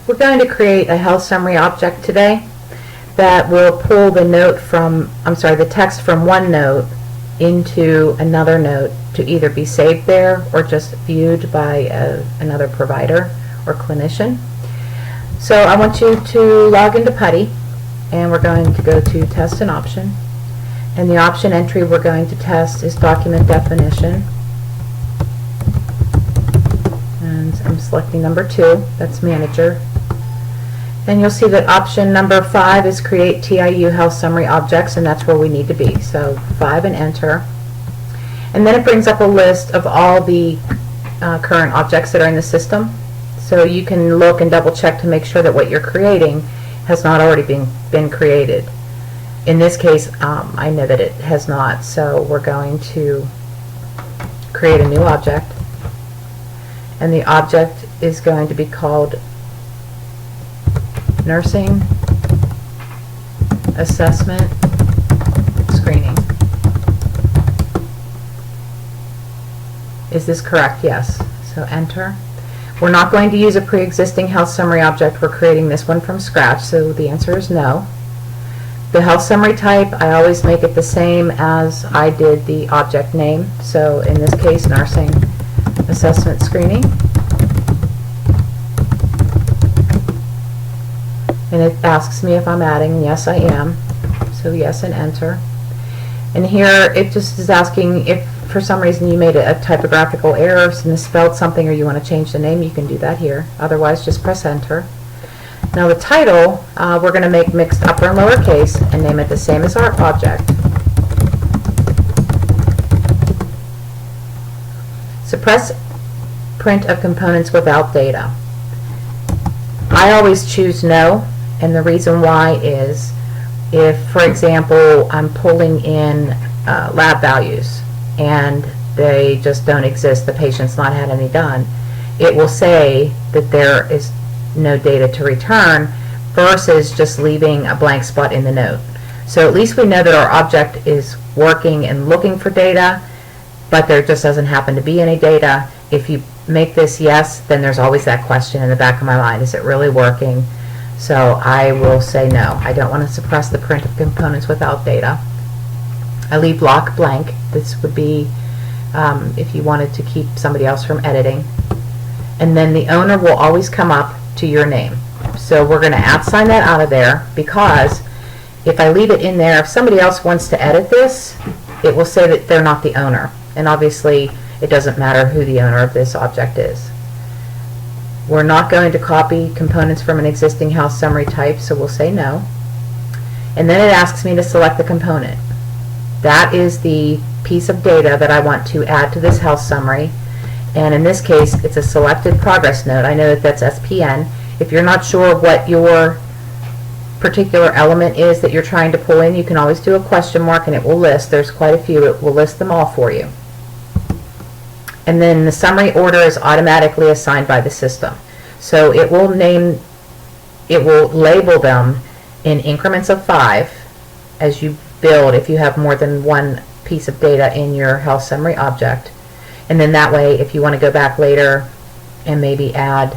We're going to create a health summary object today that will pull the the text from one note into another note to either be saved there or just viewed by another provider or clinician. So I want you to log into PuTTY, and we're going to go to Test an Option. And the option entry we're going to test is Document Definition. And I'm selecting number 2, that's Manager. Then you'll see that option number 5 is Create TIU Health Summary Objects, and that's where we need to be. So 5 and Enter. And then it brings up a list of all the current objects that are in the system. So you can look and double check to make sure that what you're creating has not already been created. In this case, I know that it has not, so we're going to create a new object. And the object is going to be called Nursing Assessment Screening. Is this correct? Yes. So enter. We're not going to use a pre-existing health summary object. We're creating this one from scratch, so the answer is no. The health summary type, I always make it the same as I did the object name. So in this case, Nursing Assessment Screening. And it asks me if I'm adding. Yes, I am. So yes, and enter. And here it just is asking if for some reason you made a typographical error and misspelled something, or you want to change the name, you can do that here. Otherwise, just press enter. Now the title, we're going to make mixed upper and lowercase and name it the same as our object. Suppress print of components without data. I always choose no, and the reason why is if, for example, I'm pulling in lab values and they just don't exist, the patient's not had any done, it will say that there is no data to return versus just leaving a blank spot in the note. So at least we know that our object is working and looking for data, but there just doesn't happen to be any data. If you make this yes, then there's always that question in the back of my mind, is it really working? So I will say no. I don't want to suppress the print of components without data. I leave block blank. This would be if you wanted to keep somebody else from editing. And then the owner will always come up to your name. So we're going to @ that out of there, because if I leave it in there, if somebody else wants to edit this, it will say that they're not the owner. And obviously it doesn't matter who the owner of this object is. We're not going to copy components from an existing health summary type, so we'll say no. And then it asks me to select the component. That is the piece of data that I want to add to this health summary. And in this case, it's a selected progress note. I know that that's SPN. If you're not sure what your particular element is that you're trying to pull in, you can always do a question mark and it will list. There's quite a few. It will list them all for you. And then the summary order is automatically assigned by the system. So it will label them in increments of 5 as you build, if you have more than one piece of data in your health summary object. And then that way, if you want to go back later and maybe add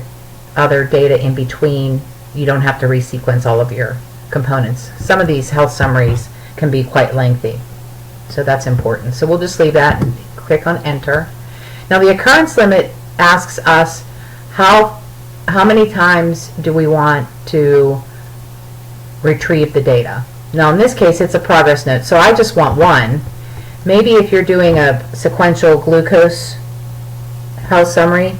other data in between, you don't have to resequence all of your components. Some of these health summaries can be quite lengthy, so that's important. So we'll just leave that and click on enter. Now the occurrence limit asks us how many times do we want to retrieve the data. Now in this case it's a progress note, so I just want one. Maybe if you're doing a sequential glucose health summary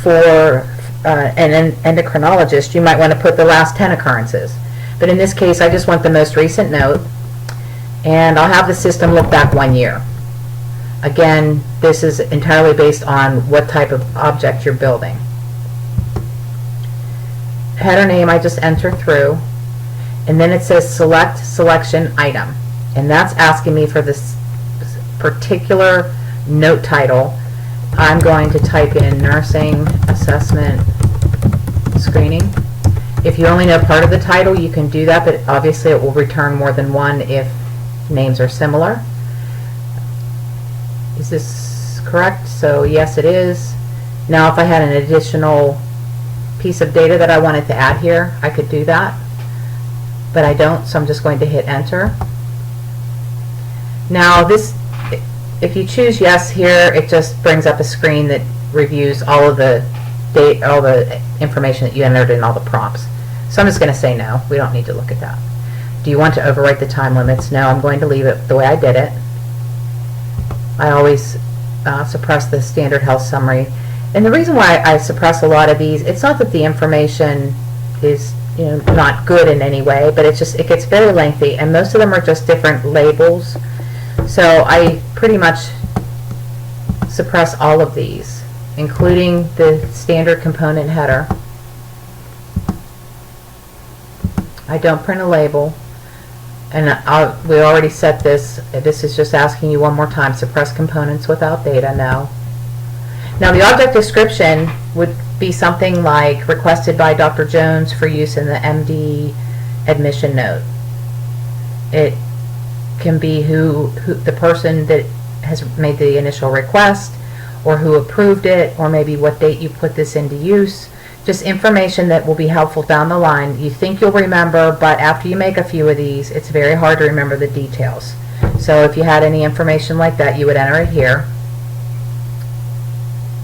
for an endocrinologist, you might want to put the last 10 occurrences. But in this case I just want the most recent note, and I'll have the system look back 1 year. Again, this is entirely based on what type of object you're building. Header name I just enter through, and then it says select selection item, and that's asking me for this particular note title. I'm going to type in Nursing Assessment Screening. If you only know part of the title, you can do that, but obviously it will return more than one if names are similar. Is this correct? So yes, it is. Now if I had an additional piece of data that I wanted to add here, I could do that, but I don't, so I'm just going to hit enter. Now this, if you choose yes here, it just brings up a screen that reviews all of the all the information that you entered in all the prompts. So I'm just going to say no, we don't need to look at that. Do you want to overwrite the time limits? No, I'm going to leave it the way I did it. I always suppress the standard health summary. And the reason why I suppress a lot of these, it's not that the information is not good in any way, but it's just, it gets very lengthy, and most of them are just different labels. So I pretty much suppress all of these, including the standard component header. I don't print a label, and we already set this. This is just asking you one more time, suppress components without data, no. Now the object description would be something like requested by Dr. Jones for use in the MD admission note. It can be who the person that has made the initial request, or who approved it, or maybe what date you put this into use. Just information that will be helpful down the line. You think you'll remember, but after you make a few of these, it's very hard to remember the details. So if you had any information like that, you would enter it here.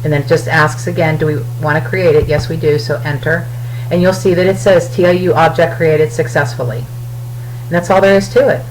And then it just asks again, do we want to create it? Yes, we do, so enter. And you'll see that it says TLU object created successfully. And that's all there is to it.